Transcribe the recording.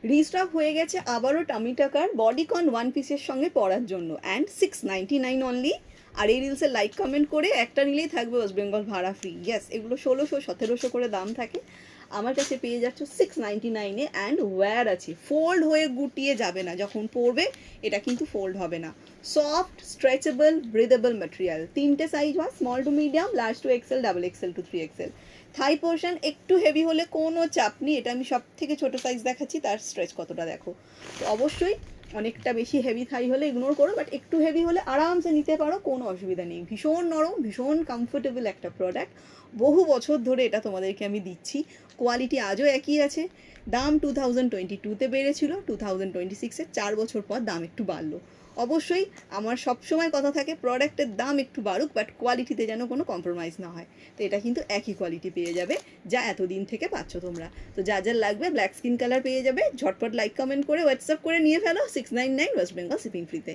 Restock হয়ে গেছে আবারও টামি টাকার বডিকন ওয়ান পিসের সঙ্গে পরার জন্য, অ্যান্ড 699 অনলি। আর এই রিলসে লাইক কমেন্ট করে একটা নিলেই থাকবে ওয়েস্ট বেঙ্গল ভাড়া ফ্রি। ইয়েস, এগুলো 1600-1700 করে দাম থাকে, আমার কাছে পেয়ে যাচ্ছ 699-এ। অ্যান্ড ওয়্যার আছে, ফোল্ড হয়ে গুটিয়ে যাবে না, যখন পরবে এটা কিন্তু ফোল্ড হবে না। Soft, stretchable, breathable material. তিনটে সাইজ হয়, small to medium, large to XL, double XL to 3XL। Thigh portion একটু হেভি হলে কোনো চাপ নেই, এটা আমি সব থেকে ছোটো সাইজ দেখাচ্ছি, তার স্ট্রেচ কতটা দেখো। তো অবশ্যই অনেকটা বেশি হেভি থাই হলে ইগনোর করো, বাট একটু হেভি হলে আরামসে নিতে পারো, কোনো অসুবিধা নেই। ভীষণ নরম, ভীষণ কমফোর্টেবল একটা প্রোডাক্ট, বহু বছর ধরে এটা তোমাদেরকে আমি দিচ্ছি, কোয়ালিটি আজও একই আছে। দাম 2022-তে বেড়েছিল, 2026-এ 4 বছর পর দাম একটু বাড়লো। অবশ্যই আমার সবসময় কথা থাকে প্রোডাক্টের দাম একটু বাড়ুক, বাট কোয়ালিটিতে যেন কোনো কম্প্রোমাইজ না হয়। তো এটা কিন্তু একই কোয়ালিটি পেয়ে যাবে যা এতদিন থেকে পাচ্ছ তোমরা। তো যা যার লাগবে ব্ল্যাক স্কিন কালার পেয়ে যাবে, ঝটপট লাইক কমেন্ট করে হোয়াটসঅ্যাপ করে নিয়ে ফেলো। 699 ওয়েস্ট বেঙ্গল শিপিং ফ্রিতে।